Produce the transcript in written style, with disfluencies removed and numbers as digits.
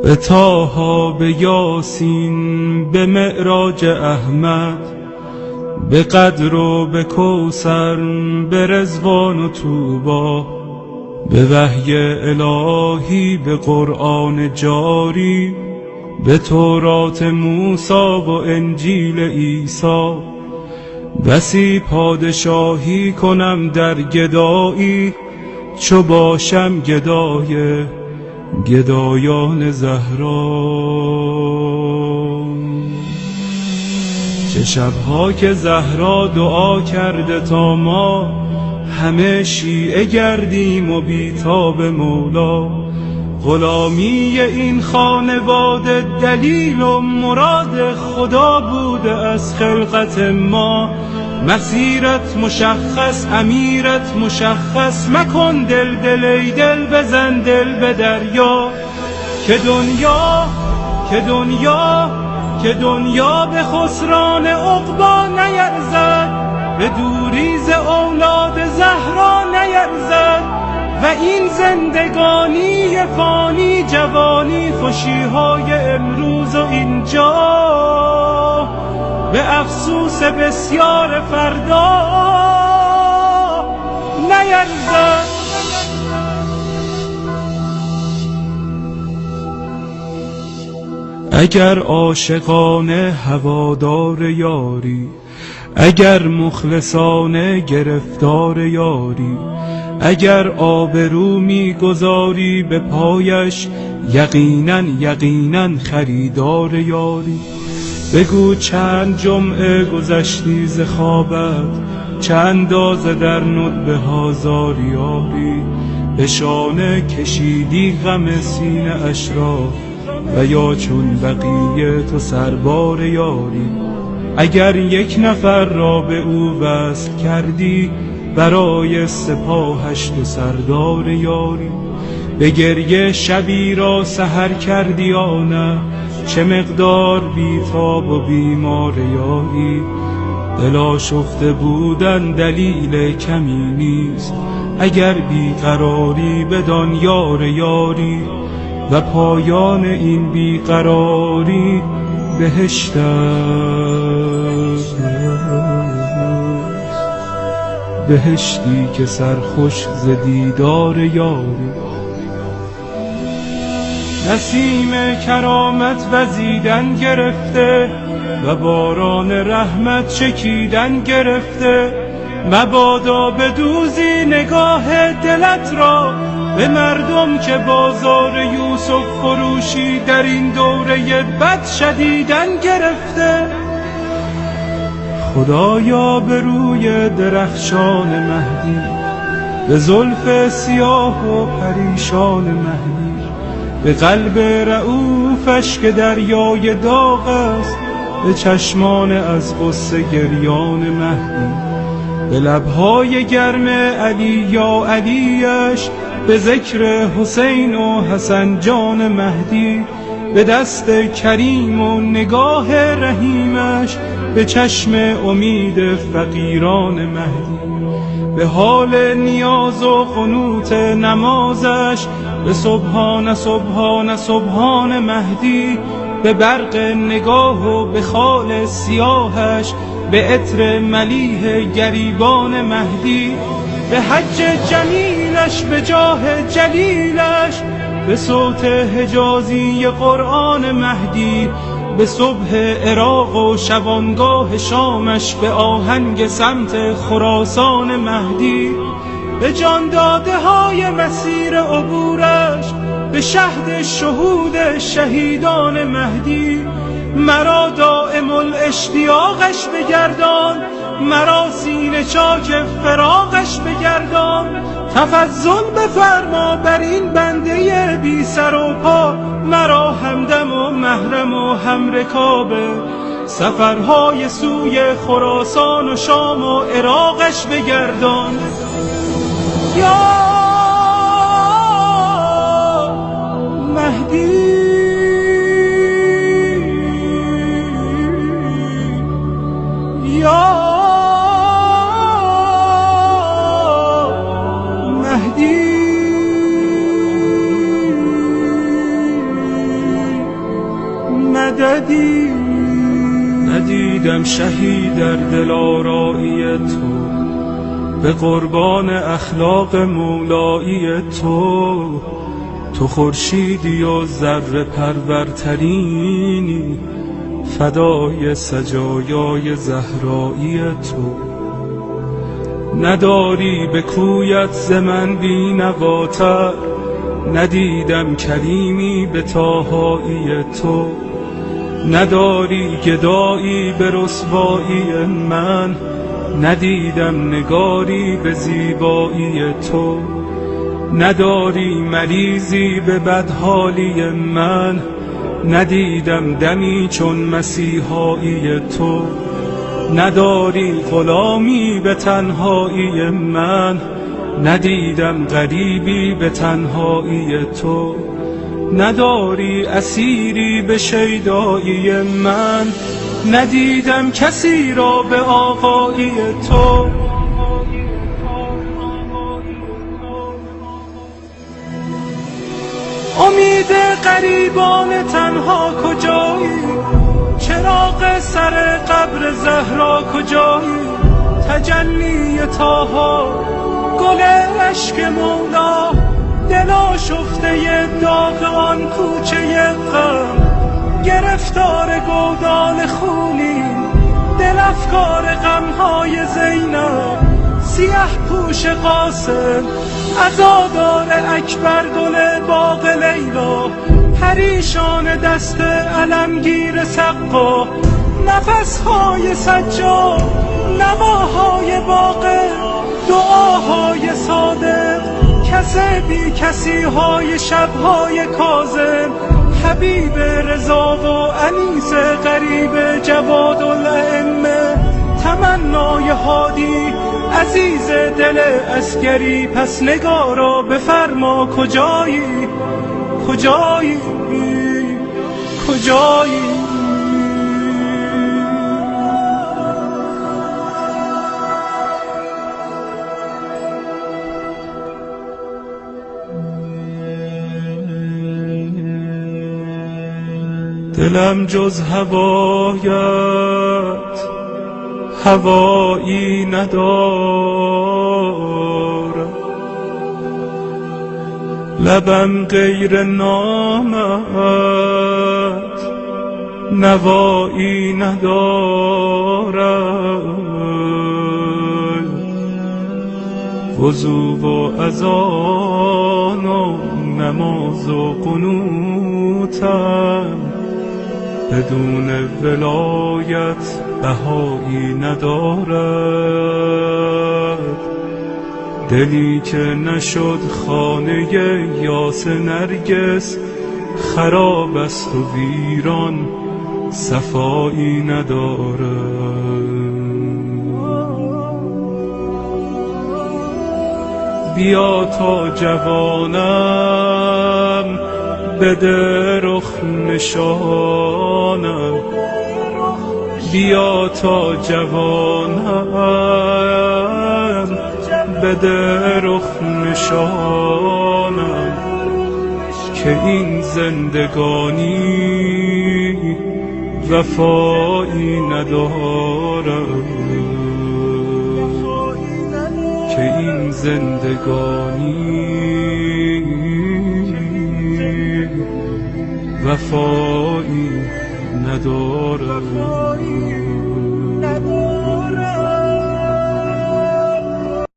به طه، به یاسین، به معراج احمد، به قدر و به کوثر، به رضوان و طوبی، به وحی الهی، به قرآن جاری، به تورات موسی و انجیل عیسی. بسی پادشاهی کنم در گدایی، چو باشم گدای گدایان زهرا. چه شبها که زهرا دعا کرده تا ما همه شیعه گردیم و بیتاب مولا. غلامی این خانواده دلیل و مراد خدا بوده از خلقت ما. مسیرت مشخص، امیرت مشخص، مکن دل دل ای دل، بزن دل به دریا. که دنیا به خسران عقبی نیرزد، به دوریز اولاد زهرا نیرزد. و این زندگانی فانی، جوانی، خوشیهای امروز و اینجا، به افسوس بسیار فردا نیرزد. اگر عاشقانه هوادار یاری، اگر مخلصانه گرفتار یاری، اگر آبرو می‌گذاری به پایش، یقیناً خریدار یاری. بگو چند جمعه گذشتی ز خوابت، چه اندازه در ندبه ها زاریاری. به شانه کشیدی غم سینه اش را، و یا چون بقیه تو سربار یاری. اگر یک نفر را به او وصل کردی، برای سپاهش تو سردار یاری. به گریه شبی را سحر کردی یا نه، چه مقدار بیتاب و بیمار یاری. دل آشفته بودن دلیل کمی نیست، اگر بیقراری بدان یار یاری. و پایان این بیقراری بهشت است، بهشتی که سرخوش ز دیدار یاری. نسیم کرامت وزیدن گرفته، و باران رحمت چکیدن گرفته. مبادا بدوزی نگاه دلت را به مردم که بازار یوسف فروشی در این دوره بد شدیدن گرفته. خدایا به روی درخشان مهدی، به زلف سیاه و پریشان مهدی، به قلب رعوفش که دریای داغ است، به چشمان از غصه گریان مهدی، به لبهای گرم علی یا علیش، به ذکر حسین و حسن جان مهدی، به دست کریم و نگاه رحیمش، به چشم امید فقیران مهدی، به حال نیاز و قنوت نمازش، به سبحان سبحان سبحان مهدی، به برق نگاه و به خال سیاهش، به عطر ملیح گریبان مهدی، به حج جمیلش، به جاه جلیلش، به صوت حجازی قرآن مهدی، به صبح عراق و شبانگاه شامش، به آهنگ سمت خراسان مهدی، به جان داده های مسیر عبورش، به شهد شهود شهیدان مهدی. مرا دائم الاشتیاقش بگردان، مرا سینه چاک فراقش بگردان. تفضل بفرما بر این بنده بی سر و پا، مرا همدم و محرم و همرکابه. سفرهای سوی خراسان و شام و عراقش بگردان. یا مهدی، یا مهدی. شهی در دلارایی تو، به قربان اخلاق مولایی تو. تو خورشیدی و ذره پرورترینی، فدای سجایای زهرایی تو. نداری به کویت ز من بی‌نواتر، ندیدم کریمی به طاهایی تو. نداری گدایی به رسوایی من، ندیدم نگاری به زیبایی تو. نداری مریضی به بدحالی من، ندیدم دمی چون مسیحایی تو. نداری غلامی به تنهایی من، ندیدم غریبی به تنهایی تو. نداری اسیری به شیدایی من، ندیدم کسی را به آقایی تو. امید غریبان تنها کجایی؟ چراغ سر قبر زهرا کجایی؟ تجلی طاها، گل عشق مولا، دل آشفته داغ آن کوچه غم. گرفتار گودال خونی، دل افکار غمهای زینب. سیه پوش قاسم، عزادار اکبر، گل باغ لیلا. پریشان دست علمگیر سقا، نفسهای سجاد، نواهای باقر، دعاهای صادق. کس بی کسی های شبهای کاظم، حبیب رضا و انیس غریب جواد الائمه. تمنای هادی عزیز دل عسکری، پس نگارا بفرما کجایی؟ کجایی؟ کجایی؟ دلم جز هوایت هوایی ندارد، لبم غیر نامت نوایی ندارد. وضو و اذان و نماز و قنوتم، بدون ولایت بهایی ندارد. دلی که نشد خانه یاس نرگس، خراب است و ویران صفایی ندارد. بیا تا جوانم بده رخ نشانم، بیا تا جوانم بده رخ نشانم. که این زندگانی وفایی ندارد، که این زندگانی وفایی ندارد.